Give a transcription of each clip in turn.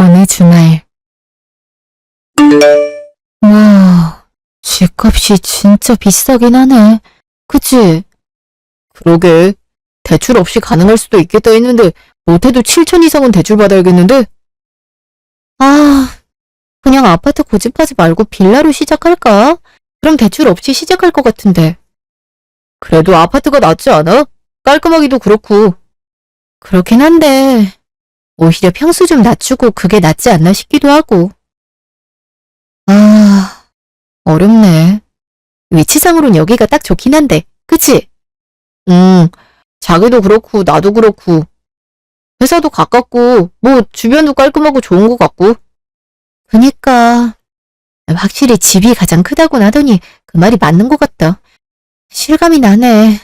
어느 주말. 와, 집값이 진짜 비싸긴 하네. 그치? 그러게. 대출 없이 가능할 수도 있겠다 했는데 못해도 7천 이상은 대출 받아야겠는데? 아, 그냥 아파트 고집하지 말고 빌라로 시작할까? 그럼 대출 없이 시작할 것 같은데. 그래도 아파트가 낫지 않아? 깔끔하기도 그렇고. 그렇긴 한데 오히려 평수 좀 낮추고 그게 낫지 않나 싶기도 하고. 아, 어렵네. 위치상으론 여기가 딱 좋긴 한데, 그치? 자기도 그렇고 나도 그렇고 회사도 가깝고 뭐 주변도 깔끔하고 좋은 것 같고. 그니까 확실히 집이 가장 크다고 하더니 그 말이 맞는 것 같다. 실감이 나네.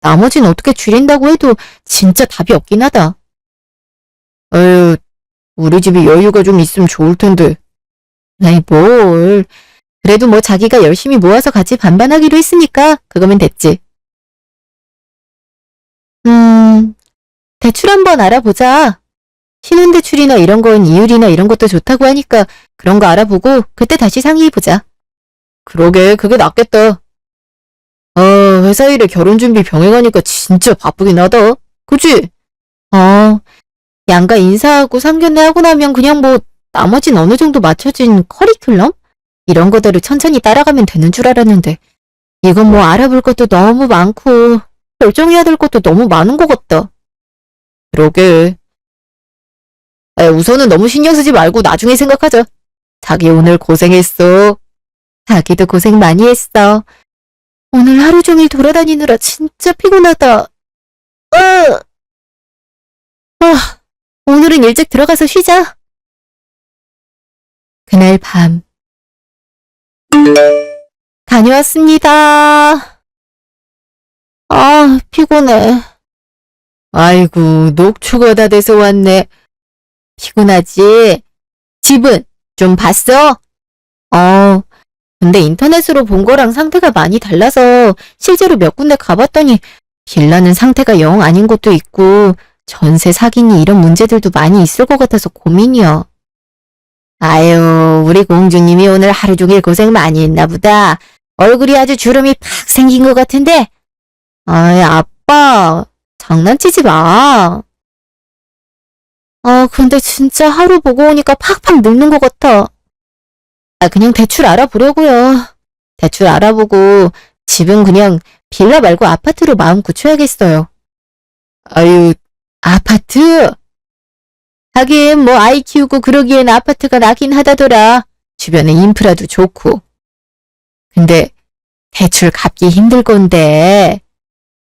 나머진 어떻게 줄인다고 해도 진짜 답이 없긴 하다. 에휴, 우리 집이 여유가 좀 있으면 좋을 텐데. 아이 뭘. 그래도 뭐 자기가 열심히 모아서 같이 반반하기로 했으니까 그거면 됐지. 대출 한번 알아보자. 신혼대출이나 이런 건 이율이나 이런 것도 좋다고 하니까 그런 거 알아보고 그때 다시 상의해보자. 그러게, 그게 낫겠다. 아, 회사 일에 결혼 준비 병행하니까 진짜 바쁘긴 하다. 그치? 양가 인사하고 상견례 하고 나면 그냥 뭐 나머진 어느 정도 맞춰진 커리큘럼? 이런 거대로 천천히 따라가면 되는 줄 알았는데 이건 뭐 알아볼 것도 너무 많고 결정해야 될 것도 너무 많은 것 같다. 그러게. 우선은 너무 신경 쓰지 말고 나중에 생각하자. 자기 오늘 고생했어. 자기도 고생 많이 했어. 오늘 하루 종일 돌아다니느라 진짜 피곤하다. 오늘은 일찍 들어가서 쉬자. 그날 밤. 다녀왔습니다. 아, 피곤해. 아이고, 녹초가 다 돼서 왔네. 피곤하지? 집은 좀 봤어? 근데 인터넷으로 본 거랑 상태가 많이 달라서 실제로 몇 군데 가봤더니 빌라는 상태가 영 아닌 것도 있고 전세 사기니 이런 문제들도 많이 있을 것 같아서 고민이야. 아유, 우리 공주님이 오늘 하루 종일 고생 많이 했나 보다. 얼굴이 아주 주름이 팍 생긴 것 같은데. 아이, 아빠, 장난치지 마. 근데 진짜 하루 보고 오니까 팍팍 늙는 것 같아. 그냥 대출 알아보려고요. 대출 알아보고 집은 그냥 빌라 말고 아파트로 마음 굳혀야겠어요. 아유, 아파트? 하긴 뭐 아이 키우고 그러기엔 아파트가 나긴 하다더라. 주변에 인프라도 좋고. 근데 대출 갚기 힘들 건데.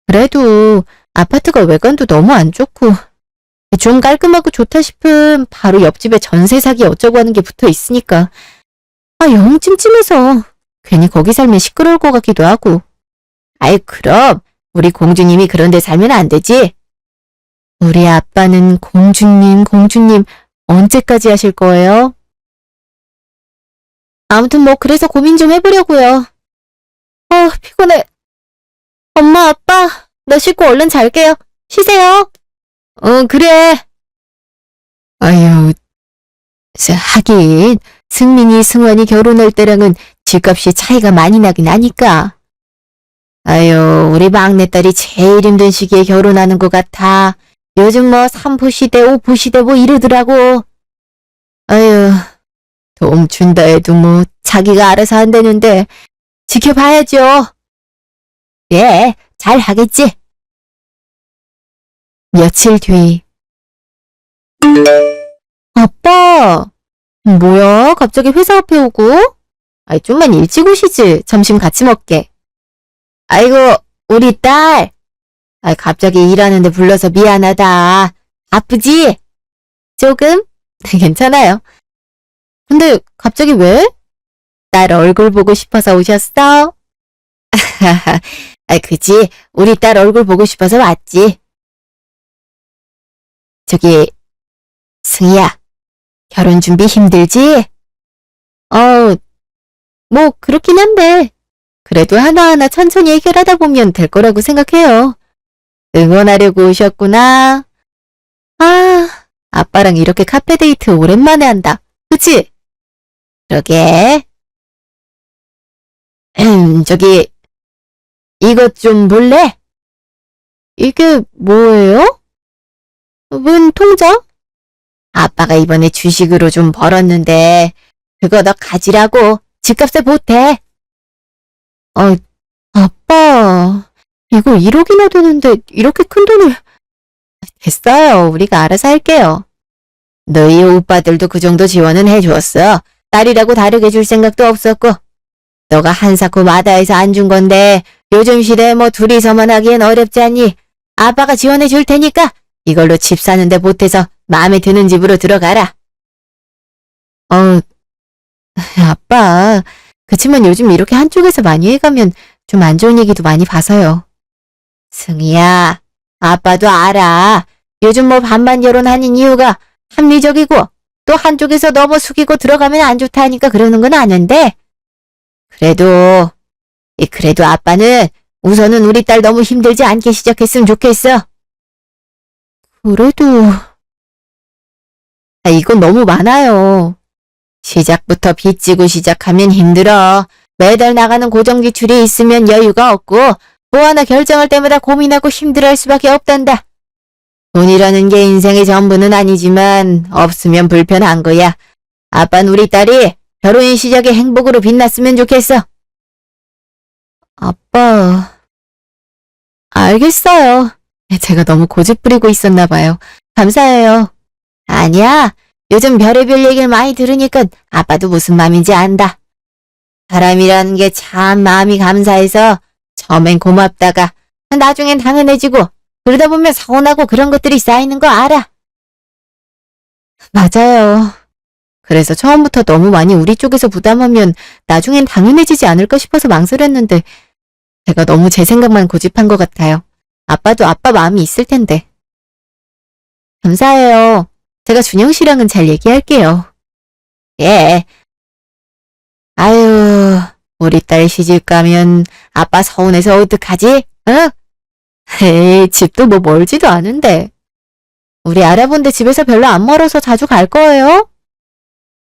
그래도 아파트가 외관도 너무 안 좋고 좀 깔끔하고 좋다 싶음 바로 옆집에 전세 사기 어쩌고 하는 게 붙어 있으니까 영 찜찜해서 괜히 거기 살면 시끄러울 것 같기도 하고. 아이 그럼 우리 공주님이 그런 데 살면 안 되지? 우리 아빠는 공주님 언제까지 하실 거예요? 아무튼 뭐 그래서 고민 좀 해보려고요. 피곤해. 엄마 아빠 나 씻고 얼른 잘게요. 쉬세요. 그래. 아유, 하긴 승민이 승환이 결혼할 때랑은 집값이 차이가 많이 나긴 하니까. 아유, 우리 막내딸이 제일 힘든 시기에 결혼하는 것 같아. 요즘 뭐 3부 시대, 5부 시대 뭐 이러더라고. 아유, 도움 준다 해도 뭐 자기가 알아서 한다는데 지켜봐야죠. 예, 잘 하겠지. 며칠 뒤. 아빠, 뭐야? 갑자기 회사 앞에 오고? 좀만 일찍 오시지. 점심 같이 먹게. 아이고, 우리 딸. 갑자기 일하는데 불러서 미안하다. 아프지? 조금? 괜찮아요. 근데 갑자기 왜? 딸 얼굴 보고 싶어서 오셨어? 그치. 우리 딸 얼굴 보고 싶어서 왔지. 저기, 승희야. 결혼 준비 힘들지? 뭐 그렇긴 한데 그래도 하나하나 천천히 해결하다 보면 될 거라고 생각해요. 응원하려고 오셨구나. 아빠랑 이렇게 카페 데이트 오랜만에 한다. 그치? 그러게. 저기, 이것 좀 볼래? 이게 뭐예요? 웬 통장? 아빠가 이번에 주식으로 좀 벌었는데, 그거 너 가지라고. 집값에 보태. 아빠, 이거 1억이나 되는데 이렇게 큰 돈을. 됐어요. 우리가 알아서 할게요. 너희 오빠들도 그 정도 지원은 해주었어. 딸이라고 다르게 줄 생각도 없었고. 너가 한사코 마다해서 안 준 건데 요즘 시대에 뭐 둘이서만 하기엔 어렵지 않니? 아빠가 지원해 줄 테니까 이걸로 집 사는데 보태서 마음에 드는 집으로 들어가라. 아빠. 그치만 요즘 이렇게 한쪽에서 많이 해가면 좀 안 좋은 얘기도 많이 봐서요. 승희야, 아빠도 알아. 요즘 뭐 반반 결혼하는 이유가 합리적이고 또 한쪽에서 너무 숙이고 들어가면 안 좋다 하니까 그러는 건 아는데 그래도 아빠는 우선은 우리 딸 너무 힘들지 않게 시작했으면 좋겠어. 그래도 이건 너무 많아요. 시작부터 빚지고 시작하면 힘들어. 매달 나가는 고정지출이 있으면 여유가 없고 뭐 하나 결정할 때마다 고민하고 힘들어할 수밖에 없단다. 돈이라는 게 인생의 전부는 아니지만 없으면 불편한 거야. 아빠는 우리 딸이 결혼 시작의 행복으로 빛났으면 좋겠어. 아빠, 알겠어요. 제가 너무 고집 부리고 있었나 봐요. 감사해요. 아니야. 요즘 별의별 얘기를 많이 들으니까 아빠도 무슨 맘인지 안다. 사람이라는 게 참 마음이 감사해서 처음엔 고맙다가 나중엔 당연해지고 그러다 보면 서운하고 그런 것들이 쌓이는 거 알아. 맞아요. 그래서 처음부터 너무 많이 우리 쪽에서 부담하면 나중엔 당연해지지 않을까 싶어서 망설였는데 제가 너무 제 생각만 고집한 것 같아요. 아빠도 아빠 마음이 있을 텐데. 감사해요. 제가 준영 씨랑은 잘 얘기할게요. 예. 아유, 우리 딸 시집 가면 아빠 서운해서 어떡하지? 응? 에이, 집도 뭐 멀지도 않은데. 우리 알아본 데 집에서 별로 안 멀어서 자주 갈 거예요.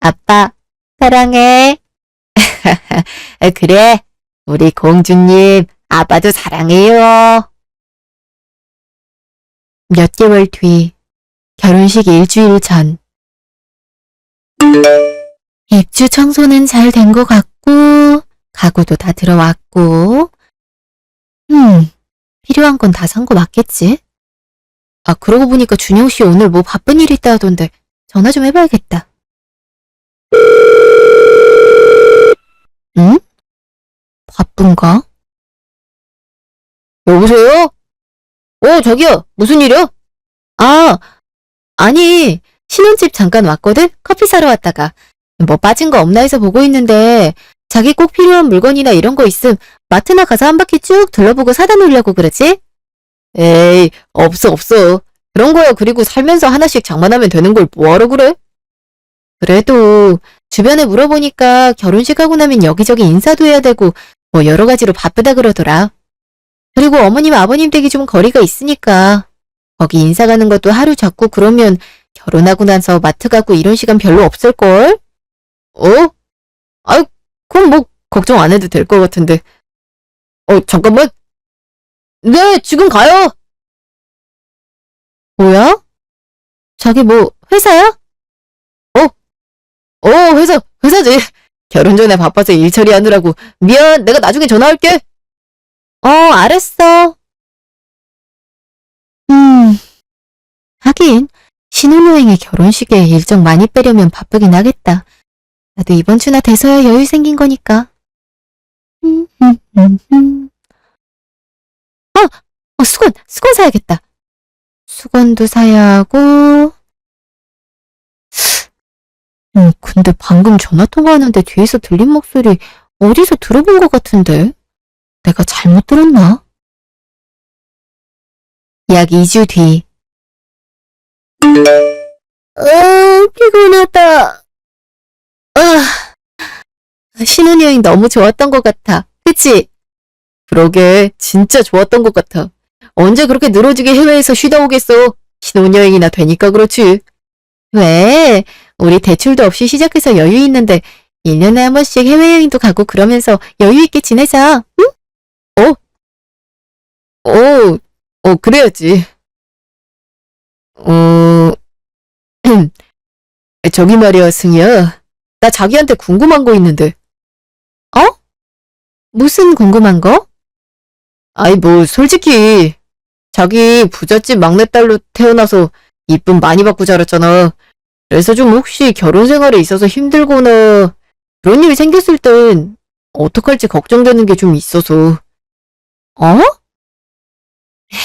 아빠, 사랑해. 그래, 우리 공주님, 아빠도 사랑해요. 몇 개월 뒤, 결혼식 일주일 전. 입주 청소는 잘 된 것 같고, 가구도 다 들어왔고, 필요한 건 다 산 거 맞겠지? 아, 그러고 보니까 준영 씨 오늘 뭐 바쁜 일 있다 하던데 전화 좀 해봐야겠다. 응? 바쁜가? 여보세요? 저기요. 무슨 일이요? 아, 아니, 신혼집 잠깐 왔거든? 커피 사러 왔다가. 뭐 빠진 거 없나 해서 보고 있는데 자기 꼭 필요한 물건이나 이런 거 있음 마트나 가서 한 바퀴 쭉 둘러보고 사다 놓으려고 그러지? 에이, 없어. 그런 거야. 그리고 살면서 하나씩 장만하면 되는 걸 뭐하러 그래? 그래도 주변에 물어보니까 결혼식 하고 나면 여기저기 인사도 해야 되고 뭐 여러 가지로 바쁘다 그러더라. 그리고 어머님 아버님 댁이 좀 거리가 있으니까 거기 인사 가는 것도 하루 잡고 그러면 결혼하고 나서 마트 가고 이런 시간 별로 없을걸? 아유, 그럼 뭐 걱정 안 해도 될 것 같은데. 잠깐만. 네, 지금 가요. 뭐야? 자기 뭐 회사야? 회사지. 결혼 전에 바빠서 일 처리하느라고. 미안, 내가 나중에 전화할게. 알았어. 하긴 신혼여행에 결혼식에 일정 많이 빼려면 바쁘긴 하겠다. 나도 이번 주나 돼서야 여유 생긴 거니까. 수건 사야겠다. 수건도 사야 하고. 근데 방금 전화 통화하는데 뒤에서 들린 목소리 어디서 들어본 것 같은데? 내가 잘못 들었나? 약 2주 뒤. 피곤하다. 신혼여행 너무 좋았던 것 같아. 그치? 그러게, 진짜 좋았던 것 같아. 언제 그렇게 늘어지게 해외에서 쉬다 오겠어. 신혼여행이나 되니까 그렇지. 왜? 우리 대출도 없이 시작해서 여유 있는데 1년에 한 번씩 해외여행도 가고 그러면서 여유 있게 지내자. 응? 그래야지. 어, 저기 말이야, 승희야. 나 자기한테 궁금한 거 있는데. 어? 무슨 궁금한 거? 아이, 뭐, 솔직히, 자기 부잣집 막내딸로 태어나서 이쁨 많이 받고 자랐잖아. 그래서 좀 혹시 결혼 생활에 있어서 힘들거나 그런 일이 생겼을 땐 어떡할지 걱정되는 게 좀 있어서. 어?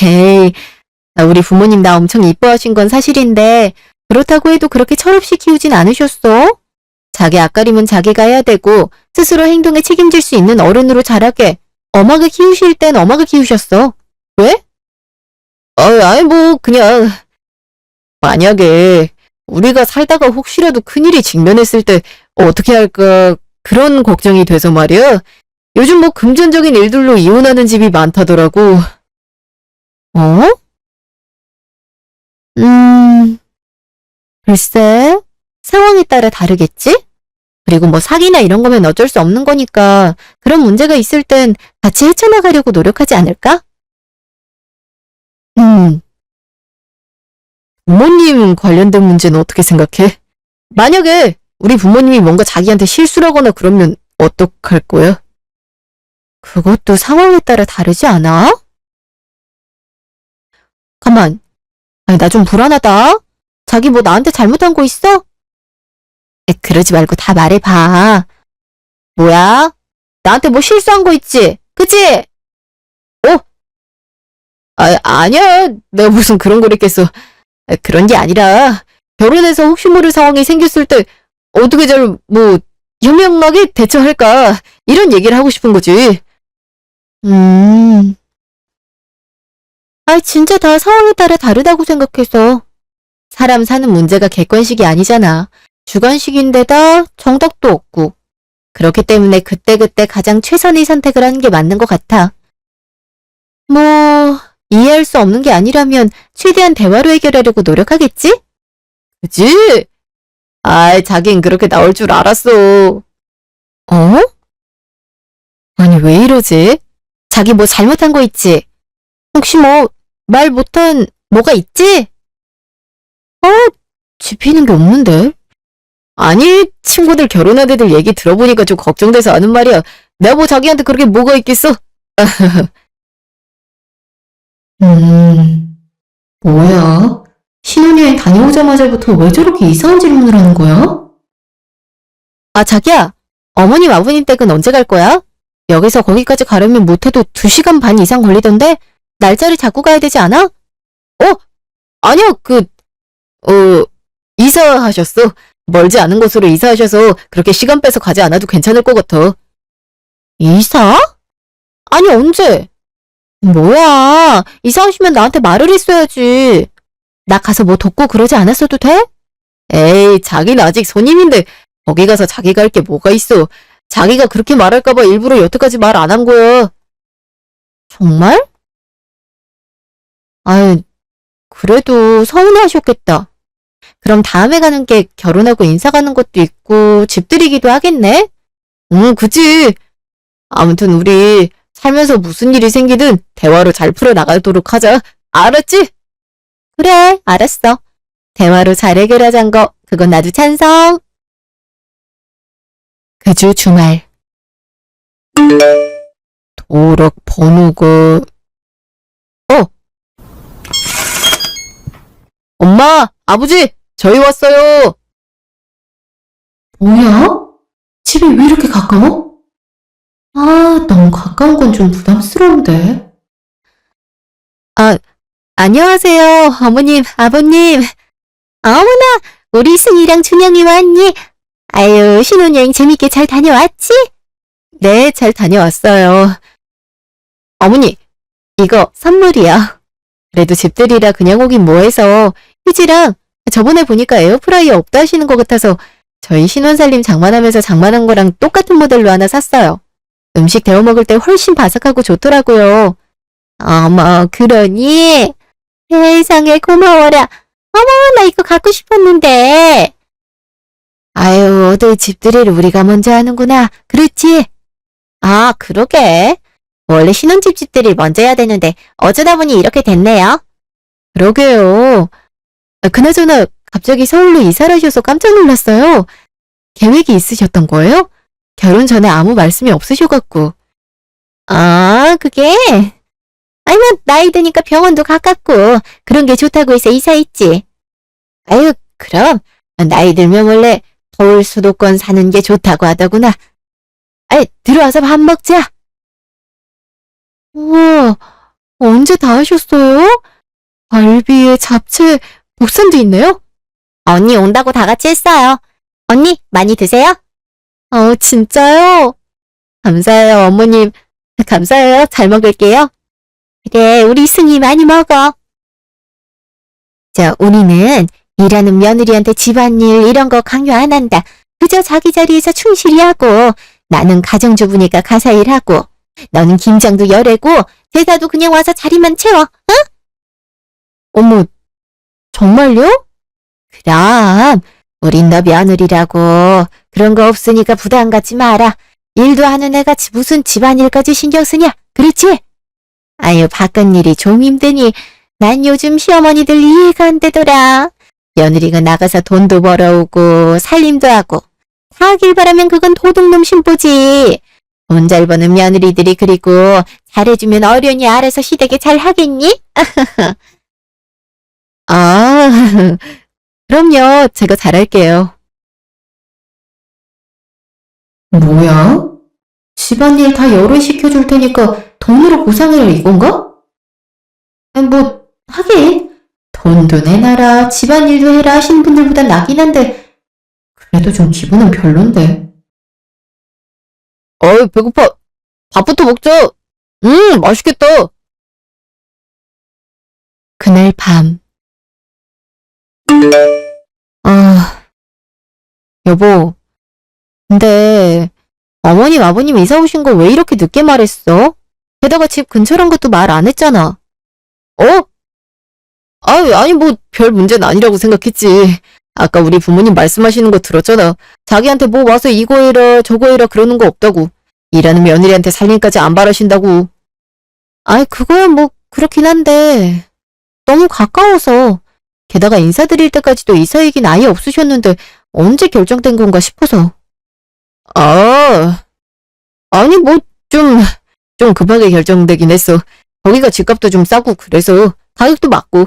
에이, 우리 부모님 나 엄청 이뻐하신 건 사실인데 그렇다고 해도 그렇게 철없이 키우진 않으셨어. 자기 앞가림은 자기가 해야 되고 스스로 행동에 책임질 수 있는 어른으로 자라게 엄하게 키우실 땐 엄하게 키우셨어. 왜? 아니 뭐 그냥 만약에 우리가 살다가 혹시라도 큰일이 직면했을 때 어떻게 할까 그런 걱정이 돼서 말이야. 요즘 뭐 금전적인 일들로 이혼하는 집이 많다더라고. 어? 음, 글쎄, 상황에 따라 다르겠지? 그리고 뭐 사기나 이런 거면 어쩔 수 없는 거니까 그런 문제가 있을 땐 같이 헤쳐나가려고 노력하지 않을까? 음, 부모님 관련된 문제는 어떻게 생각해? 만약에 우리 부모님이 뭔가 자기한테 실수를 하거나 그러면 어떡할 거야? 그것도 상황에 따라 다르지 않아? 가만, 아니, 나 좀 불안하다. 자기 뭐 나한테 잘못한 거 있어? 그러지 말고 다 말해봐. 뭐야? 나한테 뭐 실수한 거 있지? 그치? 어? 아니야. 내가 무슨 그런 걸 했겠어. 그런 게 아니라 결혼해서 혹시 모를 상황이 생겼을 때 어떻게 뭐 현명하게 대처할까 이런 얘기를 하고 싶은 거지. 음, 진짜 다 상황에 따라 다르다고 생각해서. 사람 사는 문제가 객관식이 아니잖아. 주관식인데다 정답도 없고. 그렇기 때문에 그때그때 가장 최선의 선택을 하는 게 맞는 것 같아. 뭐, 이해할 수 없는 게 아니라면 최대한 대화로 해결하려고 노력하겠지? 그치? 자긴 그렇게 나올 줄 알았어. 어? 아니, 왜 이러지? 자기 뭐 잘못한 거 있지? 혹시 뭐, 말 못한 뭐가 있지? 어, 짚히는 게 없는데? 아니, 친구들 결혼한 애들 얘기 들어보니까 좀 걱정돼서 하는 말이야. 내가 뭐 자기한테 그렇게 뭐가 있겠어? 뭐야? 신혼여행 다녀오자마자부터 왜 저렇게 이상한 질문을 하는 거야? 자기야. 어머님 아버님 댁은 언제 갈 거야? 여기서 거기까지 가려면 못해도 2시간 반 이상 걸리던데? 날짜를 잡고 가야 되지 않아? 아니요, 이사하셨어. 멀지 않은 곳으로 이사하셔서 그렇게 시간 빼서 가지 않아도 괜찮을 것 같아. 이사? 아니, 언제? 뭐야, 이사 오시면 나한테 말을 했어야지. 나 가서 뭐 돕고 그러지 않았어도 돼? 에이, 자기는 아직 손님인데 거기 가서 자기가 할 게 뭐가 있어. 자기가 그렇게 말할까봐 일부러 여태까지 말 안 한 거야. 정말? 아유, 그래도 서운해하셨겠다. 그럼 다음에 가는 게 결혼하고 인사 가는 것도 있고 집들이기도 하겠네? 응, 그치. 아무튼 우리 살면서 무슨 일이 생기든 대화로 잘 풀어나가도록 하자. 알았지? 그래, 알았어. 대화로 잘 해결하자는 거, 그건 나도 찬성. 그 주 주말. 도락 번호가, 어, 엄마, 아버지, 저희 왔어요. 뭐야? 집이 왜 이렇게 가까워? 너무 가까운 건 좀 부담스러운데. 안녕하세요, 어머님, 아버님. 어머나, 우리 승희랑 준영이 왔니? 아유, 신혼여행 재밌게 잘 다녀왔지? 네, 잘 다녀왔어요. 어머니, 이거 선물이야. 그래도 집들이라 그냥 오긴 뭐해서 휴지랑 저번에 보니까 에어프라이어 없다 하시는 것 같아서 저희 신혼살림 장만하면서 장만한 거랑 똑같은 모델로 하나 샀어요. 음식 데워 먹을 때 훨씬 바삭하고 좋더라고요. 어머, 그러니? 세상에 고마워라. 나 이거 갖고 싶었는데. 아유, 어디 집들이를 우리가 먼저 하는구나. 그렇지? 아, 그러게. 원래 신혼집 집들이 먼저 해야 되는데 어쩌다 보니 이렇게 됐네요. 그러게요. 그나저나 갑자기 서울로 이사를 하셔서 깜짝 놀랐어요. 계획이 있으셨던 거예요? 결혼 전에 아무 말씀이 없으셔갖고. 아, 그게? 아니, 뭐, 나이 드니까 병원도 가깝고, 그런 게 좋다고 해서 이사했지. 아유, 그럼, 나이 들면 원래 서울 수도권 사는 게 좋다고 하더구나. 아이, 들어와서 밥 먹자. 우와, 언제 다 하셨어요? 갈비에 잡채, 목살도 있네요? 언니 온다고 다 같이 했어요. 언니, 많이 드세요? 진짜요? 감사해요, 어머님. 감사해요. 잘 먹을게요. 그래, 우리 승희 많이 먹어. 우리는 일하는 며느리한테 집안일 이런 거 강요 안 한다. 그저 자기 자리에서 충실히 하고, 나는 가정주부니까 가사 일하고, 너는 김장도 열애고, 제사도 그냥 와서 자리만 채워, 응? 어머, 정말요? 그럼, 우린 너 며느리라고, 그런 거 없으니까 부담 갖지 마라. 일도 하는 애가 무슨 집안일까지 신경 쓰냐? 그렇지? 아유, 바깥 일이 좀 힘드니 난 요즘 시어머니들 이해가 안 되더라. 며느리가 나가서 돈도 벌어오고 살림도 하고 다 하길 바라면 그건 도둑놈 신보지. 돈 잘 버는 며느리들이 그리고 잘해주면 어련히 알아서 시댁에 잘 하겠니? 아, 그럼요. 제가 잘할게요. 뭐야? 집안일 다 열을 시켜줄 테니까 돈으로 보상해라 이건가? 뭐 하긴 돈도 내놔라 집안일도 해라 하시는 분들보다 낫긴 한데 그래도 좀 기분은 별론데. 어이 배고파. 밥부터 먹자. 맛있겠다. 그날 밤. 여보. 근데 어머님 아버님 이사 오신 거 왜 이렇게 늦게 말했어? 게다가 집 근처란 것도 말 안 했잖아. 아니 뭐 별 문제는 아니라고 생각했지. 아까 우리 부모님 말씀하시는 거 들었잖아. 자기한테 뭐 와서 이거 해라 저거 해라 그러는 거 없다고. 일하는 며느리한테 살림까지 안 바라신다고. 그거야 뭐 그렇긴 한데 너무 가까워서. 게다가 인사드릴 때까지도 이사 얘기는 아예 없으셨는데 언제 결정된 건가 싶어서. 아니 뭐 좀 급하게 결정되긴 했어. 거기가 집값도 좀 싸고 그래서 가격도 맞고.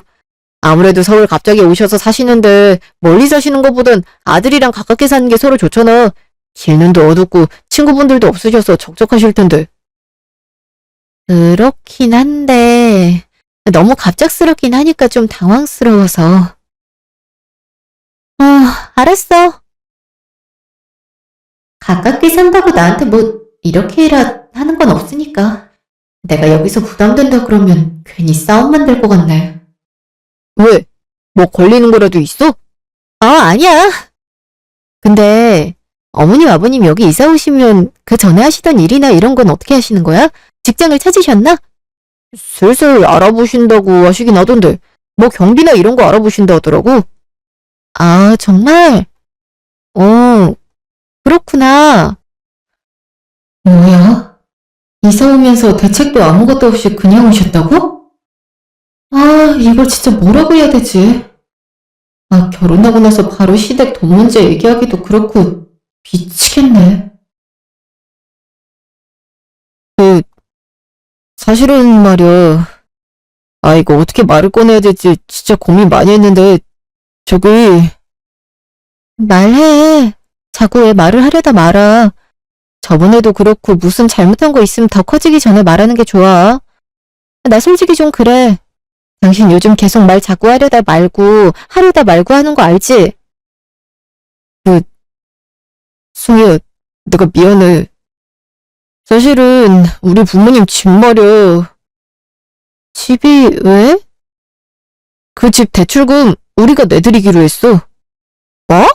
아무래도 서울 갑자기 오셔서 사시는데 멀리 사시는 것보단 아들이랑 가깝게 사는 게 서로 좋잖아. 길눈도 어둡고 친구분들도 없으셔서 적적하실 텐데. 그렇긴 한데 너무 갑작스럽긴 하니까 좀 당황스러워서. 알았어. 가깝게 산다고 나한테 뭐 이렇게 해라 하는 건 없으니까. 내가 여기서 부담된다 그러면 괜히 싸움만 될 것 같네. 왜? 뭐 걸리는 거라도 있어? 아니야. 근데 어머님 아버님 여기 이사 오시면 그 전에 하시던 일이나 이런 건 어떻게 하시는 거야? 직장을 찾으셨나? 슬슬 알아보신다고 하시긴 하던데 뭐 경비나 이런 거 알아보신다 하더라고. 정말? 그렇구나. 뭐야? 이사 오면서 대책도 아무것도 없이 그냥 오셨다고? 이걸 진짜 뭐라고 해야 되지? 결혼하고 나서 바로 시댁 돈 문제 얘기하기도 그렇고 미치겠네. 사실은 말이야. 이거 어떻게 말을 꺼내야 될지 진짜 고민 많이 했는데 저기. 말해. 자꾸 왜 말을 하려다 말아. 저번에도 그렇고 무슨 잘못한 거 있으면 더 커지기 전에 말하는 게 좋아. 나 솔직히 좀 그래. 당신 요즘 계속 말 자꾸 하려다 말고 하는 거 알지? 승희야, 내가 미안해. 사실은 우리 부모님 집 말이야. 집이 왜? 그 집 대출금 우리가 내드리기로 했어. 뭐?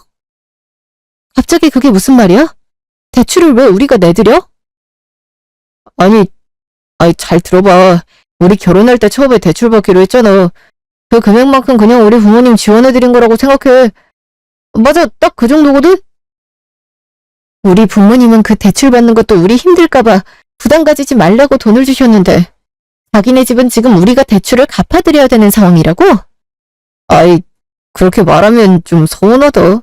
갑자기 그게 무슨 말이야? 대출을 왜 우리가 내드려? 아니 잘 들어봐. 우리 결혼할 때 처음에 대출 받기로 했잖아. 그 금액만큼 그냥 우리 부모님 지원해드린 거라고 생각해. 맞아, 딱 그 정도거든? 우리 부모님은 그 대출 받는 것도 우리 힘들까봐 부담 가지지 말라고 돈을 주셨는데 자기네 집은 지금 우리가 대출을 갚아드려야 되는 상황이라고? 아이, 그렇게 말하면 좀 서운하다.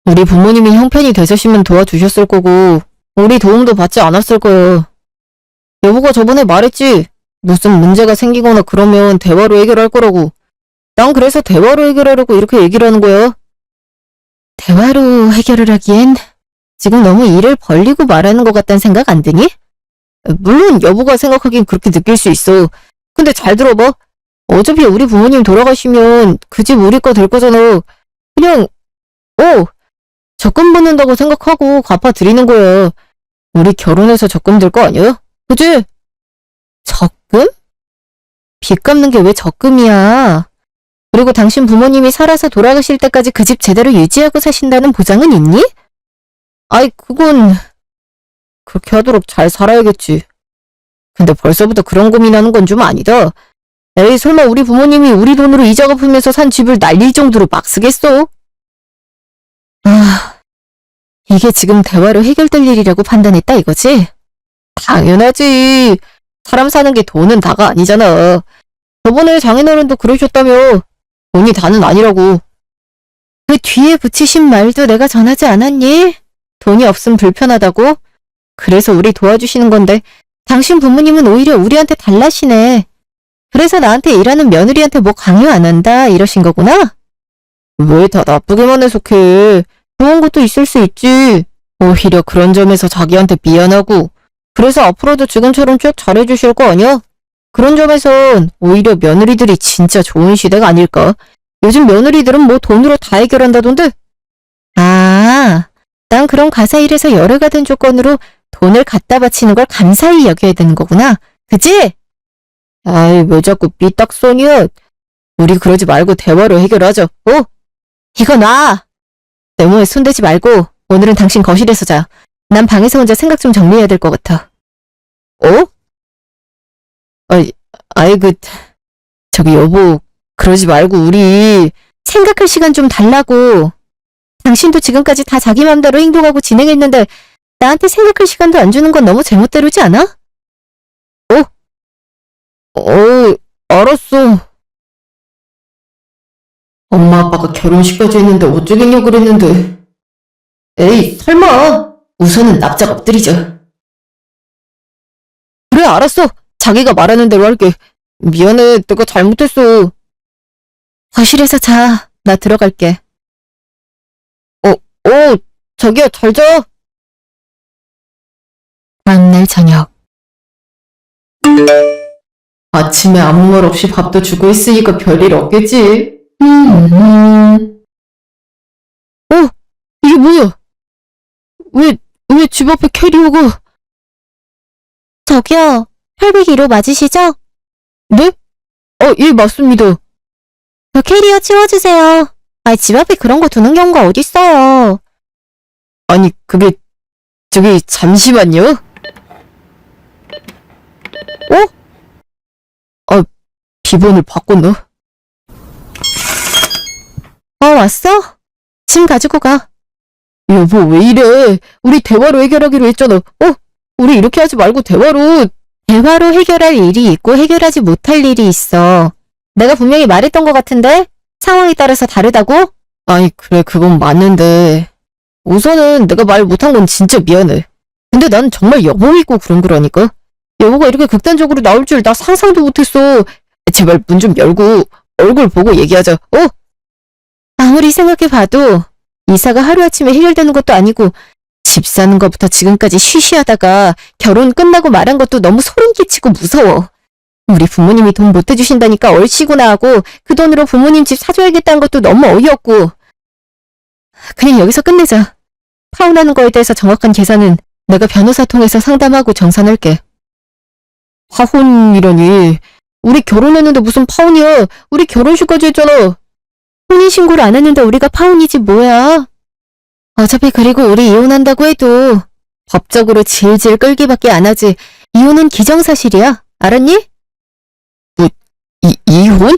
우리 부모님이 형편이 되셨으면 도와주셨을 거고 우리 도움도 받지 않았을 거야. 여보가 저번에 말했지. 무슨 문제가 생기거나 그러면 대화로 해결할 거라고. 난 그래서 대화로 해결하려고 이렇게 얘기를 하는 거야. 대화로 해결을 하기엔 지금 너무 일을 벌리고 말하는 것 같다는 생각 안 드니? 물론 여보가 생각하기엔 그렇게 느낄 수 있어. 근데 잘 들어봐. 어차피 우리 부모님 돌아가시면 그 집 우리 거 될 거잖아. 그냥 적금 받는다고 생각하고 갚아드리는 거야. 우리 결혼해서 적금 들 거 아니야? 그치? 적금? 빚 갚는 게 왜 적금이야? 그리고 당신 부모님이 살아서 돌아가실 때까지 그 집 제대로 유지하고 사신다는 보장은 있니? 아이, 그건 그렇게 하도록 잘 살아야겠지. 근데 벌써부터 그런 고민하는 건 좀 아니다. 에이, 설마 우리 부모님이 우리 돈으로 이자 갚으면서 산 집을 날릴 정도로 막 쓰겠어? 아, 이게 지금 대화로 해결될 일이라고 판단했다 이거지? 당연하지. 사람 사는 게 돈은 다가 아니잖아. 저번에 장인어른도 그러셨다며. 돈이 다는 아니라고. 그 뒤에 붙이신 말도 내가 전하지 않았니? 돈이 없음 불편하다고? 그래서 우리 도와주시는 건데 당신 부모님은 오히려 우리한테 달라시네. 그래서 나한테 일하는 며느리한테 뭐 강요 안 한다 이러신 거구나? 왜 다 나쁘게만 해석해. 좋은 것도 있을 수 있지. 오히려 그런 점에서 자기한테 미안하고 그래서 앞으로도 지금처럼 쭉 잘해주실 거 아니야? 그런 점에선 오히려 며느리들이 진짜 좋은 시대가 아닐까? 요즘 며느리들은 뭐 돈으로 다 해결한다던데? 아, 난 그런 가사 일에서 열애가 된 조건으로 돈을 갖다 바치는 걸 감사히 여겨야 되는 거구나. 그치? 아이, 왜 자꾸 삐딱선이야? 우리 그러지 말고 대화로 해결하자. 이거 놔! 내 몸에 손대지 말고 오늘은 당신 거실에서 자. 난 방에서 혼자 생각 좀 정리해야 될 것 같아. 저기 여보, 그러지 말고 우리 생각할 시간 좀 달라고. 당신도 지금까지 다 자기 맘대로 행동하고 진행했는데 나한테 생각할 시간도 안 주는 건 너무 제멋대로지 않아? 알았어. 엄마 아빠가 결혼식까지 했는데 어쩌겠냐고 그랬는데. 에이, 설마. 우선은 납작 엎드리자. 그래, 알았어. 자기가 말하는 대로 할게. 미안해, 내가 잘못했어. 거실에서 자. 나 들어갈게. 자기야, 잘 자. 다음날 저녁. 아침에 아무 말 없이 밥도 주고 있으니까 별일 없겠지. 이게 뭐야? 왜 집 앞에 캐리어가? 저기요, 혈백 1호 맞으시죠? 네? 예, 맞습니다. 그 캐리어 치워주세요. 집 앞에 그런 거 두는 경우가 어딨어요. 아니, 저기, 잠시만요. 비번을 바꿨나? 왔어? 짐 가지고 가. 여보, 왜 이래? 우리 대화로 해결하기로 했잖아. 우리 이렇게 하지 말고 대화로. 대화로 해결할 일이 있고 해결하지 못할 일이 있어. 내가 분명히 말했던 것 같은데? 상황에 따라서 다르다고? 아니, 그래, 그건 맞는데. 우선은 내가 말 못한 건 진짜 미안해. 근데 난 정말 여보 믿고 그런 거라니까. 여보가 이렇게 극단적으로 나올 줄 나 상상도 못했어. 제발 문 좀 열고 얼굴 보고 얘기하자. 아무리 생각해봐도 이사가 하루아침에 해결되는 것도 아니고 집 사는 것부터 지금까지 쉬쉬하다가 결혼 끝나고 말한 것도 너무 소름 끼치고 무서워. 우리 부모님이 돈 못 해주신다니까 얼씨구나 하고 그 돈으로 부모님 집 사줘야겠다는 것도 너무 어이없고. 그냥 여기서 끝내자. 파혼하는 거에 대해서 정확한 계산은 내가 변호사 통해서 상담하고 정산할게. 파혼이라니. 우리 결혼했는데 무슨 파혼이야. 우리 결혼식까지 했잖아. 혼인신고를 안 했는데 우리가 파혼이지 뭐야. 어차피 그리고 우리 이혼한다고 해도 법적으로 질질 끌기밖에 안 하지. 이혼은 기정사실이야. 알았니? 이혼?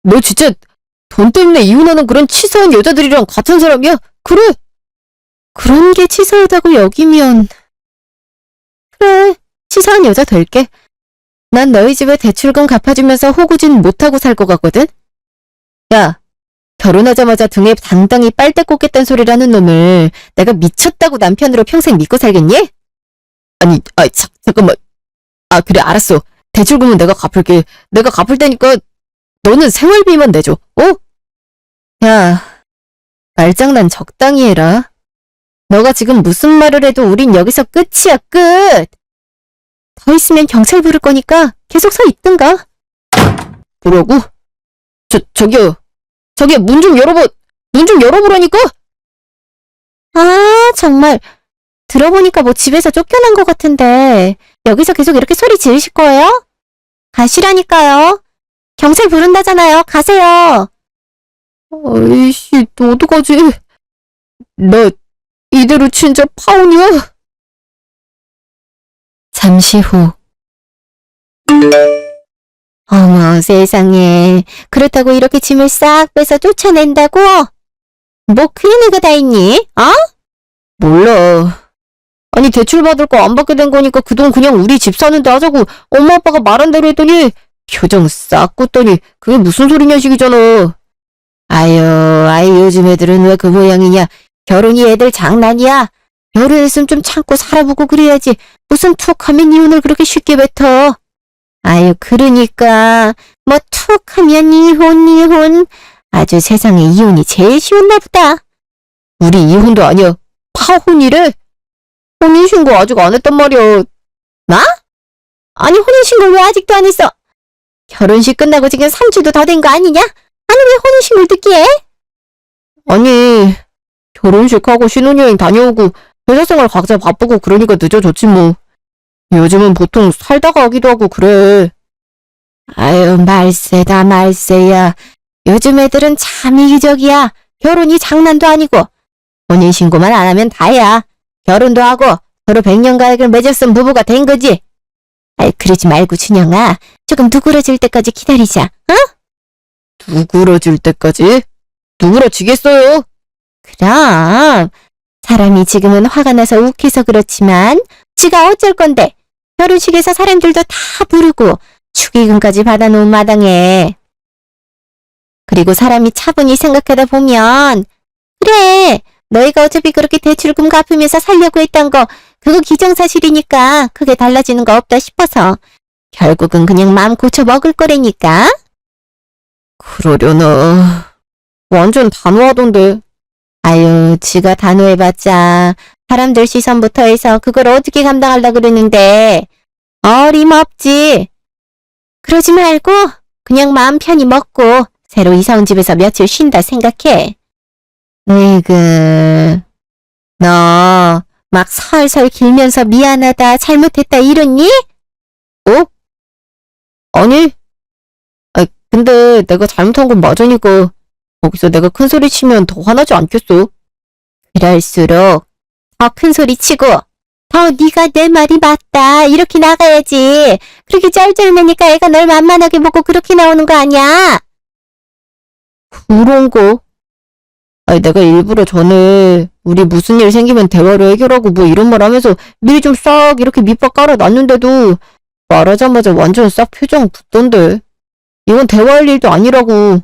너 진짜 돈 때문에 이혼하는 그런 치사한 여자들이랑 같은 사람이야? 그래? 그런 게 치사하다고 여기면 그래, 치사한 여자 될게. 난 너희 집에 대출금 갚아주면서 호구진 못하고 살 것 같거든? 야, 결혼하자마자 등에 당당히 빨대 꽂겠다는 소리를 하는 놈을 내가 미쳤다고 남편으로 평생 믿고 살겠니? 아니, 잠깐만. 그래, 알았어. 대출금은 내가 갚을게. 내가 갚을 테니까 너는 생활비만 내줘, 야, 말장난 적당히 해라. 너가 지금 무슨 말을 해도 우린 여기서 끝이야, 끝! 더 있으면 경찰 부를 거니까 계속 서 있든가. 뭐라고? 저기요, 문 좀 열어보라니까? 정말. 들어보니까 뭐 집에서 쫓겨난 것 같은데 여기서 계속 이렇게 소리 지르실 거예요? 가시라니까요. 경찰 부른다잖아요. 가세요. 아이씨, 너 어떡하지? 나 이대로 진짜 파혼이야? 잠시 후. 어머 세상에, 그렇다고 이렇게 짐을 싹 빼서 쫓아낸다고? 뭐 그런 애가 다 있니? 몰라. 아니 대출 받을 거 안 받게 된 거니까 그 돈 그냥 우리 집 사는데 하자고 엄마 아빠가 말한 대로 했더니 표정 싹 굳더니 그게 무슨 소리냐 식이잖아. 아유 요즘 애들은 왜 그 모양이냐. 결혼이 애들 장난이야. 결혼했으면 좀 참고 살아보고 그래야지. 무슨 툭 하면 이혼을 그렇게 쉽게 뱉어. 그러니까 뭐 툭 하면 이혼. 아주 세상에 이혼이 제일 쉬웠나 보다. 우리 이혼도 아니야. 파혼이래. 혼인신고 아직 안 했단 말이야. 나? 아니 혼인신고 왜 아직도 안 했어? 결혼식 끝나고 지금 3주도 더 된 거 아니냐? 아니 왜 혼인신고를 늦게 해? 아니 결혼식하고 신혼여행 다녀오고 회사생활 각자 바쁘고 그러니까 늦어졌지 뭐. 요즘은 보통 살다가 하기도 하고 그래. 말세다 말세야. 요즘 애들은 참 이기적이야. 결혼이 장난도 아니고. 혼인신고만 안 하면 다야. 결혼도 하고 서로 100년 가약을 맺었으면 부부가 된 거지. 그러지 말고 준영아. 조금 누그러질 때까지 기다리자. 누그러질 때까지? 누그러지겠어요? 그럼. 사람이 지금은 화가 나서 욱해서 그렇지만 지가 어쩔 건데. 결혼식에서 사람들도 다 부르고 축의금까지 받아놓은 마당에. 그리고 사람이 차분히 생각하다 보면 그래. 너희가 어차피 그렇게 대출금 갚으면서 살려고 했던 거 그거 기정사실이니까 크게 달라지는 거 없다 싶어서 결국은 그냥 마음 고쳐 먹을 거라니까. 그러려나. 완전 단호하던데. 지가 단호해봤자 사람들 시선부터 해서 그걸 어떻게 감당하려고 그러는데 어림없지. 그러지 말고 그냥 마음 편히 먹고 새로 이사 온 집에서 며칠 쉰다 생각해. 너 막 설설 길면서 미안하다 잘못했다 이러니? 아니, 근데 내가 잘못한 건 맞으니까 거기서 내가 큰 소리 치면 더 화나지 않겠어? 그럴수록 더 큰 소리 치고 더 네가 내 말이 맞다 이렇게 나가야지. 그렇게 쩔쩔매니까 애가 널 만만하게 보고 그렇게 나오는 거 아니야? 그런 거? 내가 일부러 전에 우리 무슨 일 생기면 대화로 해결하고 뭐 이런 말 하면서 미리 좀 싹 이렇게 밑밥 깔아놨는데도 말하자마자 완전 싹 표정 붙던데. 이건 대화할 일도 아니라고.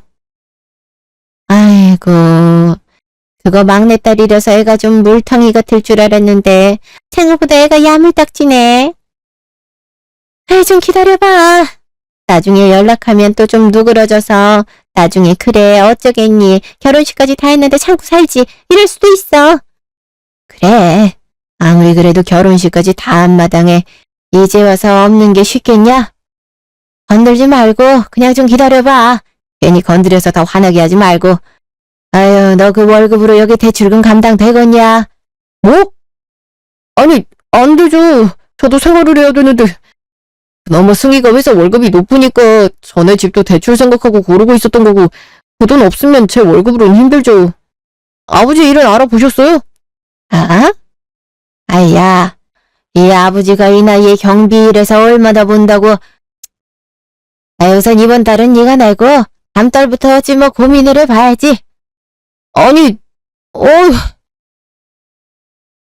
그거 막내딸이라서 애가 좀 물텅이 같을 줄 알았는데 생각보다 애가 야물딱지네. 좀 기다려봐. 나중에 연락하면 또 좀 누그러져서 나중에 그래 어쩌겠니 결혼식까지 다 했는데 참고 살지 이럴 수도 있어. 그래 아무리 그래도 결혼식까지 다 한 마당에 이제 와서 없는 게 쉽겠냐? 건들지 말고 그냥 좀 기다려봐. 괜히 건드려서 더 화나게 하지 말고. 너 그 월급으로 여기 대출금 감당되겠냐? 뭐? 아니 안 되죠. 저도 생활을 해야 되는데. 너무 승희가 회사 월급이 높으니까 전에 집도 대출 생각하고 고르고 있었던 거고 그 돈 없으면 제 월급으로는 힘들죠. 아버지 일은 알아보셨어요? 야, 이 아버지가 이 나이에 경비 일해서 얼마나 본다고. 우선 이번 달은 네가 내고 다음 달부터였지 뭐 고민을 해봐야지. 아니,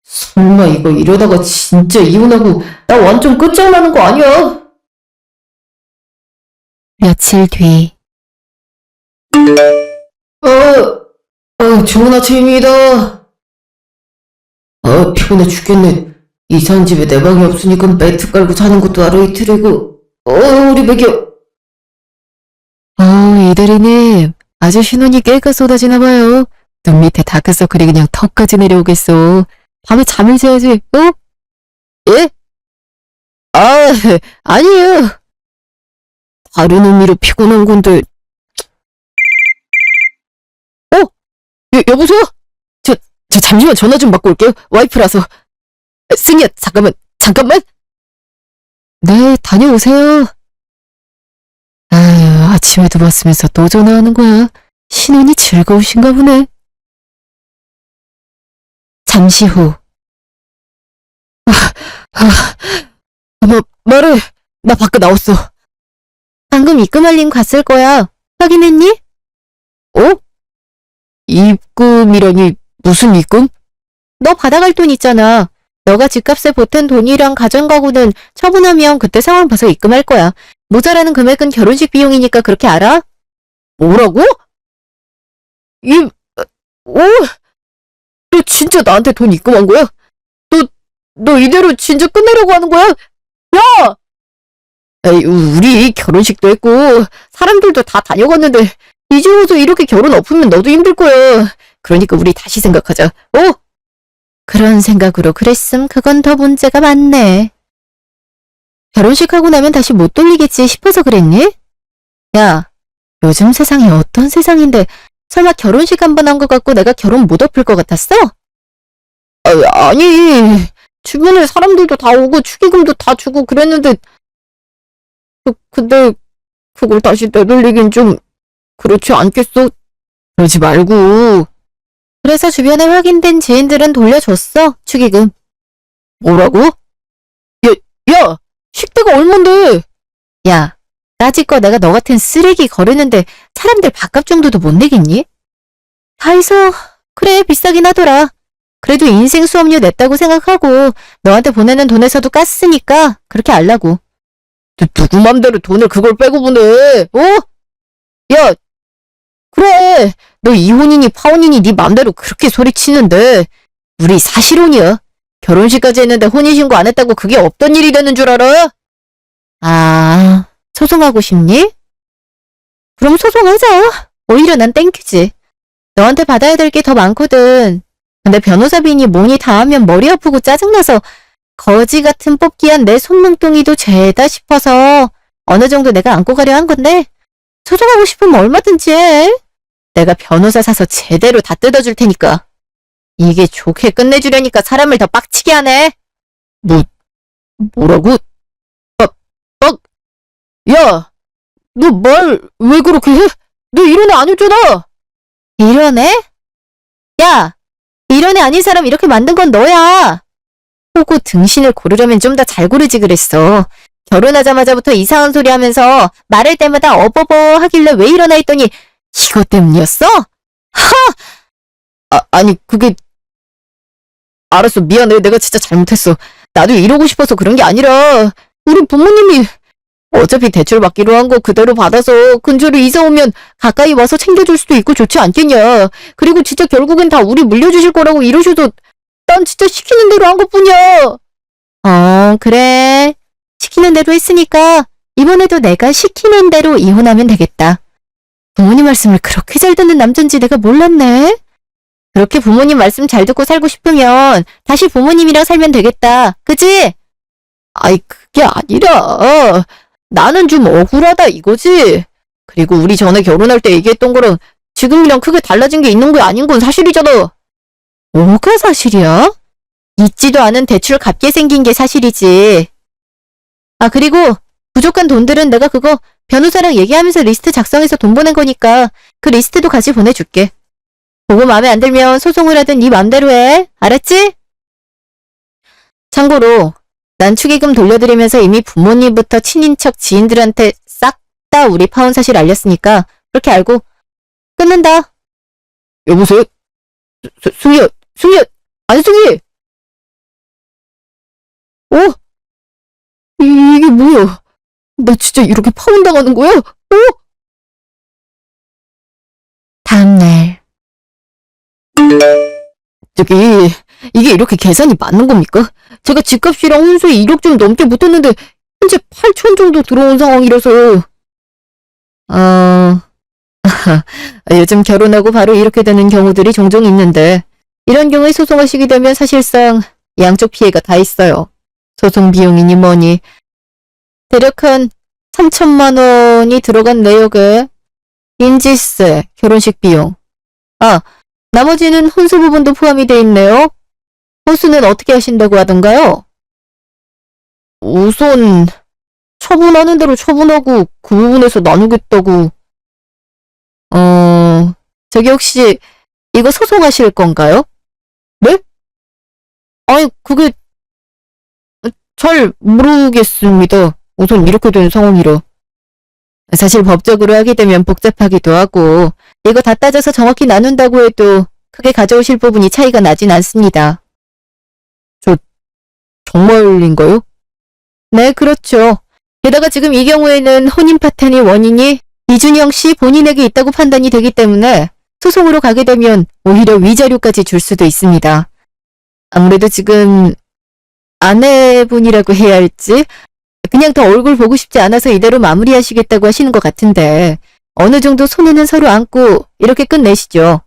설마 이거 이러다가 진짜 이혼하고 나 완전 끝장나는 거 아니야? 며칠 뒤. 좋은 아침입니다. 피곤해 죽겠네. 이사한 집에 내 방이 없으니까 매트 깔고 자는 것도 하루 이틀이고. 우리 매겨. 이대리님, 아주 신혼이 깨가 쏟아지나 봐요. 눈 밑에 다크서클이 그냥 턱까지 내려오겠어. 밤에 잠을 자야지, 예? 아니에요. 다른 의미로 피곤한 건데. 여보세요? 저 잠시만 전화 좀 받고 올게요. 와이프라서. 승희야, 잠깐만. 네, 다녀오세요. 아침에도 봤으면서 또 전화하는 거야. 신혼이 즐거우신가 보네. 잠시 후. 말해. 나 밖에 나왔어. 방금 입금알림 갔을 거야. 확인했니? 입금이라니 무슨 입금? 너 받아갈 돈 있잖아. 너가 집값에 보탠 돈이랑 가전가구는 처분하면 그때 상황 봐서 입금할 거야. 모자라는 금액은 결혼식 비용이니까 그렇게 알아? 뭐라고? 너 진짜 나한테 돈 입금한 거야? 너 이대로 진짜 끝내려고 하는 거야? 야! 우리 결혼식도 했고 사람들도 다 다녀갔는데 이제 와서 이렇게 결혼 엎으면 너도 힘들 거야. 그러니까 우리 다시 생각하자. 그런 생각으로 그랬음 그건 더 문제가 많네. 결혼식 하고 나면 다시 못 돌리겠지 싶어서 그랬니? 야, 요즘 세상이 어떤 세상인데 설마 결혼식 한 번 한 것 같고 내가 결혼 못 엎을 것 같았어? 아니, 주변에 사람들도 다 오고 축의금도 다 주고 그랬는데 근데 그걸 다시 되돌리긴 좀 그렇지 않겠어? 그러지 말고. 그래서 주변에 확인된 지인들은 돌려줬어, 축의금. 뭐라고? 야! 식대가 얼만데? 야, 까짓거 내가 너 같은 쓰레기 거르는데 사람들 밥값 정도도 못 내겠니? 다 해서 그래 비싸긴 하더라. 그래도 인생 수업료 냈다고 생각하고 너한테 보내는 돈에서도 깠으니까 그렇게 알라고. 누구 맘대로 돈을 그걸 빼고 보내? 야, 그래. 너 이혼이니 파혼이니 네 맘대로 그렇게 소리치는데 우리 사실혼이야. 결혼식까지 했는데 혼인신고 안 했다고 그게 없던 일이 되는 줄 알아? 소송하고 싶니? 그럼 소송하자. 오히려 난 땡큐지. 너한테 받아야 될 게 더 많거든. 근데 변호사비니 뭐니 다 하면 머리 아프고 짜증나서 거지 같은 뽑기한 내 손뭉뚱이도 죄다 싶어서 어느 정도 내가 안고 가려 한 건데 소송하고 싶으면 얼마든지 해. 내가 변호사 사서 제대로 다 뜯어줄 테니까. 이게 좋게 끝내주려니까 사람을 더 빡치게 하네. 뭐라고? 야, 너 말 왜 그렇게 해? 너 이런 애 아니었잖아. 이런 애? 야, 이런 애 아닌 사람 이렇게 만든 건 너야. 호구 등신을 고르려면 좀 더 잘 고르지 그랬어. 결혼하자마자부터 이상한 소리 하면서 말할 때마다 어버버 하길래 왜 이러나 했더니 이것 때문이었어? 아니 그게 알았어 미안해 내가 진짜 잘못했어. 나도 이러고 싶어서 그런 게 아니라 우리 부모님이 어차피 대출 받기로 한 거 그대로 받아서 근처로 이사 오면 가까이 와서 챙겨줄 수도 있고 좋지 않겠냐. 그리고 진짜 결국엔 다 우리 물려주실 거라고 이러셔도 난 진짜 시키는 대로 한 것뿐이야. 그래. 시키는 대로 했으니까 이번에도 내가 시키는 대로 이혼하면 되겠다. 부모님 말씀을 그렇게 잘 듣는 남잔지 내가 몰랐네. 그렇게 부모님 말씀 잘 듣고 살고 싶으면 다시 부모님이랑 살면 되겠다. 그치? 아이 그게 아니라 나는 좀 억울하다 이거지. 그리고 우리 전에 결혼할 때 얘기했던 거랑 지금이랑 크게 달라진 게 있는 거 아닌 건 사실이잖아. 뭐가 사실이야? 있지도 않은 대출 갚게 생긴 게 사실이지. 그리고 부족한 돈들은 내가 그거 변호사랑 얘기하면서 리스트 작성해서 돈 보낸 거니까 그 리스트도 같이 보내줄게. 보고 마음에 안 들면 소송을 하든 네 맘대로 해. 알았지? 참고로 난 축의금 돌려드리면서 이미 부모님부터 친인척 지인들한테 싹 됐다. 우리 파혼 사실 알렸으니까 그렇게 알고 끊는다. 여보세요? 승희야, 안승희! 어? 이게 뭐야? 나 진짜 이렇게 파혼당하는 거야? 다음날. 저기, 이게 이렇게 계산이 맞는 겁니까? 제가 집값이랑 혼수에 1억 좀 넘게 못했는데, 현재 8천 정도 들어온 상황이라서. 요즘 결혼하고 바로 이렇게 되는 경우들이 종종 있는데, 이런 경우에 소송하시게 되면 사실상 양쪽 피해가 다 있어요. 소송 비용이니 뭐니. 대략 한 3천만 원이 들어간 내역에 인지세, 결혼식 비용. 나머지는 혼수 부분도 포함이 돼 있네요. 혼수는 어떻게 하신다고 하던가요? 우선 처분하는 대로 처분하고 그 부분에서 나누겠다고. 저기 혹시 이거 소송하실 건가요? 네? 아니, 그게 잘 모르겠습니다. 우선 이렇게 된 상황이라. 사실 법적으로 하게 되면 복잡하기도 하고 이거 다 따져서 정확히 나눈다고 해도 크게 가져오실 부분이 차이가 나진 않습니다. 정말인가요? 네, 그렇죠. 게다가 지금 이 경우에는 혼인 파탄의 원인이 이준영 씨 본인에게 있다고 판단이 되기 때문에 소송으로 가게 되면 오히려 위자료까지 줄 수도 있습니다. 아무래도 지금 아내분이라고 해야 할지 그냥 더 얼굴 보고 싶지 않아서 이대로 마무리하시겠다고 하시는 것 같은데 어느 정도 손에는 서로 안고 이렇게 끝내시죠.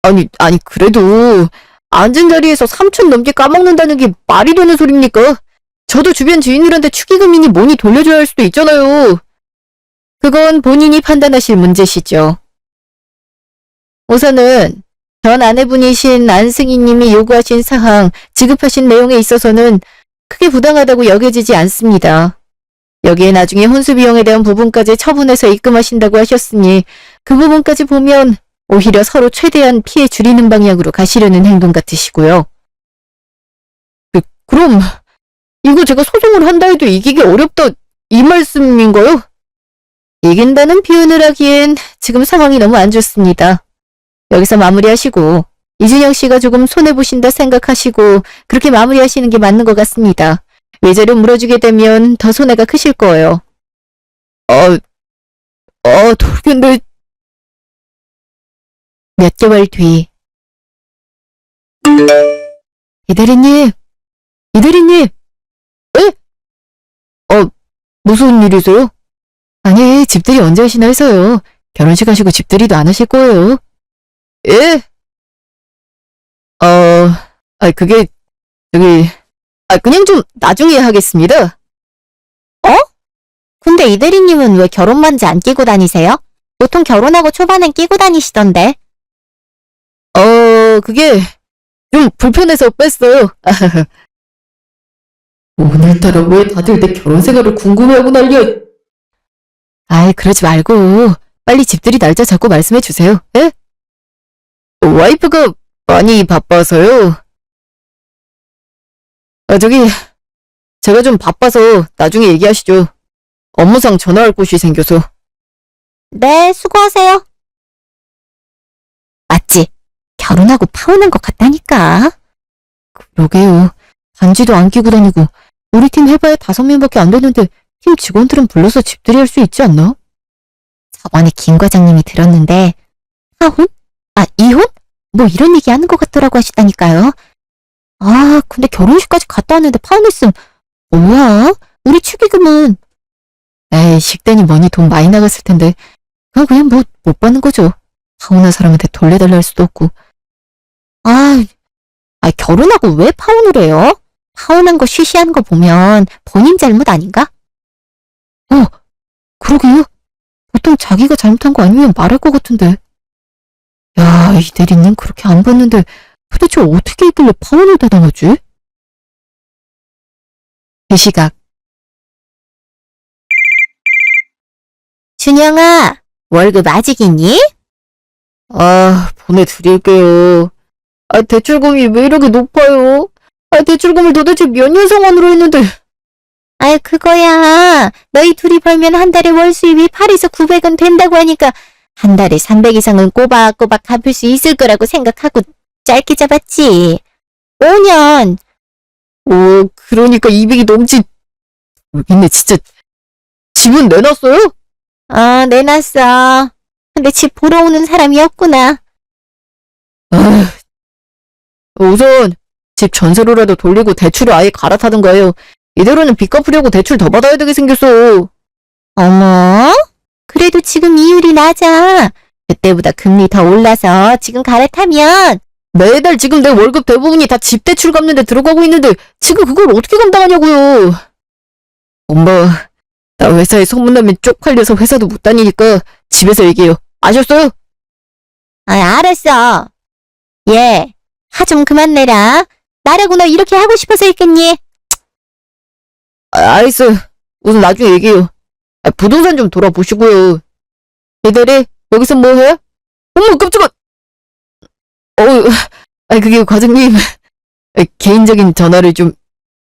아니 그래도 앉은 자리에서 3천 넘게 까먹는다는 게 말이 되는 소리입니까? 저도 주변 지인들한테 축의금이니 뭐니 돌려줘야 할 수도 있잖아요. 그건 본인이 판단하실 문제시죠. 우선은 전 아내분이신 안승희 님이 요구하신 사항, 지급하신 내용에 있어서는 크게 부당하다고 여겨지지 않습니다. 여기에 나중에 혼수 비용에 대한 부분까지 처분해서 입금하신다고 하셨으니 그 부분까지 보면 오히려 서로 최대한 피해 줄이는 방향으로 가시려는 행동 같으시고요. 그럼 이거 제가 소송을 한다 해도 이기기 어렵다 이 말씀인가요? 이긴다는 표현을 하기엔 지금 상황이 너무 안 좋습니다. 여기서 마무리하시고 이준영 씨가 조금 손해보신다 생각하시고 그렇게 마무리하시는 게 맞는 것 같습니다. 외제를 물어주게 되면 더 손해가 크실 거예요. 돌겠네. 몇 개월 뒤. 이대리님. 에? 무슨 일이세요? 아니, 집들이 언제 하시나 해서요. 결혼식 하시고 집들이도 안 하실 거예요. 예? 그게, 그냥 좀 나중에 하겠습니다. 근데 이대리님은 왜 결혼 반지 안 끼고 다니세요? 보통 결혼하고 초반엔 끼고 다니시던데. 그게 좀 불편해서 뺐어요. 오늘따라 왜 다들 내 결혼 생활을 궁금해하고 난리야. 그러지 말고 빨리 집들이 날짜 잡고 말씀해 주세요. 예? 와이프가 많이 바빠서요. 제가 좀 바빠서 나중에 얘기하시죠. 업무상 전화할 곳이 생겨서. 네, 수고하세요. 맞지? 결혼하고 파혼한 것 같다니까. 그러게요. 반지도 안 끼고 다니고 우리 팀 해봐야 5명밖에 안 되는데 팀 직원들은 불러서 집들이 할 수 있지 않나? 저번에 김 과장님이 들었는데 파혼? 이혼? 뭐 이런 얘기 하는 것 같더라고 하시다니까요. 근데 결혼식까지 갔다 왔는데 파혼했음. 뭐야? 우리 축의금은. 에이, 식대니 뭐니 돈 많이 나갔을 텐데 그냥 뭐 못 받는 거죠. 파혼한 사람한테 돌려달라 할 수도 없고. 결혼하고 왜 파혼을 해요? 파혼한 거 쉬쉬하는 거 보면 본인 잘못 아닌가? 그러게요. 보통 자기가 잘못한 거 아니면 말할 것 같은데. 야, 이 대리님 그렇게 안 봤는데 도대체 어떻게 있길래 파혼을 다 당하지? 그 시각. 준영아, 월급 아직 있니? 보내드릴게요. 대출금이 왜 이렇게 높아요? 대출금을 도대체 몇 년 상환으로 했는데. 아유, 그거야. 너희 둘이 벌면 한 달에 월 수입이 8에서 900은 된다고 하니까 한 달에 300 이상은 꼬박꼬박 갚을 수 있을 거라고 생각하고 짧게 잡았지. 5년. 오, 그러니까 200이 넘지. 모르겠네, 진짜. 집은 내놨어요? 내놨어. 근데 집 보러 오는 사람이 없구나. 우선 집 전세로라도 돌리고 대출을 아예 갈아타든가 해요. 이대로는 빚 갚으려고 대출 더 받아야 되게 생겼어. 어머? 그래도 지금 이율이 낮아. 그때보다 금리 더 올라서 지금 갈아타면 매달 지금 내 월급 대부분이 다 집 대출 갚는데 들어가고 있는데 지금 그걸 어떻게 감당하냐고요. 엄마, 나 회사에 소문나면 쪽팔려서 회사도 못 다니니까 집에서 얘기해요. 아셨어요? 알았어. 얘, 화 좀 그만 내라. 나라고 너 이렇게 하고 싶어서 했겠니? 알았어요. 우선 나중에 얘기해요. 부동산 좀 돌아보시고요. 얘들이 여기서 뭐 해? 어머, 깜짝아! 그게 과장님. 개인적인 전화를 좀.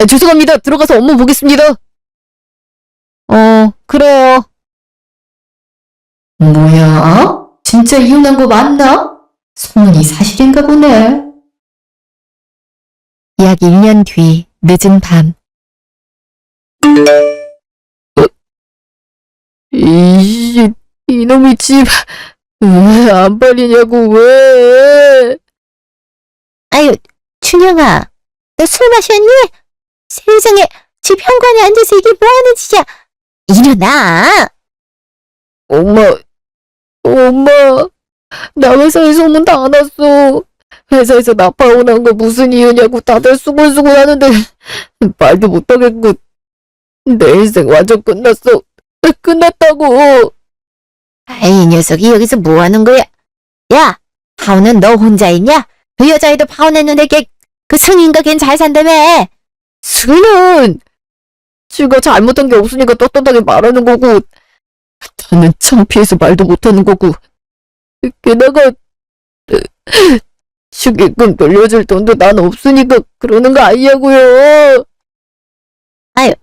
죄송합니다. 들어가서 업무 보겠습니다. 그래요. 뭐야? 진짜 이혼한 거 맞나? 소문이 사실인가 보네. 약 1년 뒤 늦은 밤. 이놈의 집, 왜 안 팔리냐고, 왜? 아유, 춘영아, 너 술 마셨니? 세상에, 집 현관에 앉아서 이게 뭐하는 짓이야? 일어나! 엄마, 나 회사에 소문 다 났어. 회사에서 나파혼한 거 무슨 이유냐고 다들 수근수근 하는데, 말도 못하겠고, 내 인생 완전 끝났어. 끝났다고. 아이, 이 녀석이 여기서 뭐하는 거야? 야, 파혼은 너 혼자 있냐? 그 여자애도 파혼했는데 그 승인가 걘 잘 산다며? 승희는 지가 잘못한 게 없으니까 떳떳하게 말하는 거고 나는 창피해서 말도 못하는 거고 게다가 축의금 돌려줄 돈도 난 없으니까 그러는 거 아니냐고요. 아유,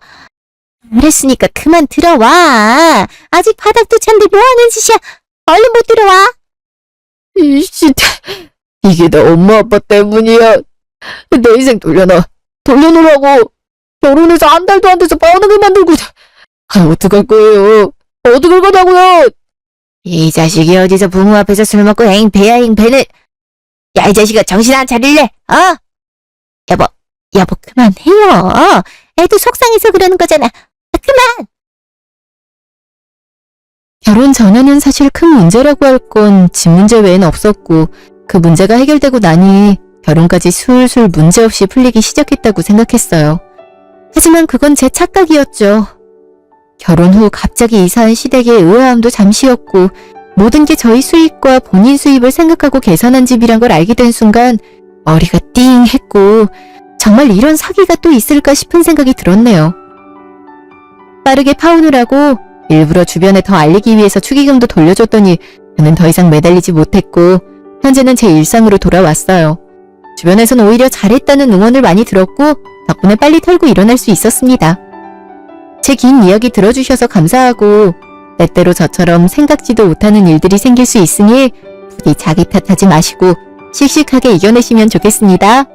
그랬으니까 그만 들어와. 아직 바닥도 찬데 뭐하는 짓이야? 얼른 못 들어와. 이씨, 이게 다 엄마 아빠 때문이야. 내 인생 돌려놓으라고. 결혼해서 한 달도 안 돼서 빠오나게 만들고. 어떡할 거예요? 어떡할 거냐고요? 이 자식이 어디서 부모 앞에서 술 먹고 행패야 행패는. 야, 이 자식아, 정신 안 차릴래? 여보 그만해요. 애도 속상해서 그러는 거잖아. 그만. 결혼 전에는 사실 큰 문제라고 할 건 집 문제 외엔 없었고 그 문제가 해결되고 나니 결혼까지 술술 문제없이 풀리기 시작했다고 생각했어요. 하지만 그건 제 착각이었죠. 결혼 후 갑자기 이사한 시댁의 의아함도 잠시였고 모든 게 저희 수입과 본인 수입을 생각하고 계산한 집이란 걸 알게 된 순간 머리가 띵 했고 정말 이런 사기가 또 있을까 싶은 생각이 들었네요. 빠르게 파혼을 하고 일부러 주변에 더 알리기 위해서 축의금도 돌려줬더니 저는 더 이상 매달리지 못했고 현재는 제 일상으로 돌아왔어요. 주변에선 오히려 잘했다는 응원을 많이 들었고 덕분에 빨리 털고 일어날 수 있었습니다. 제 긴 이야기 들어주셔서 감사하고 때때로 저처럼 생각지도 못하는 일들이 생길 수 있으니 부디 자기 탓하지 마시고 씩씩하게 이겨내시면 좋겠습니다.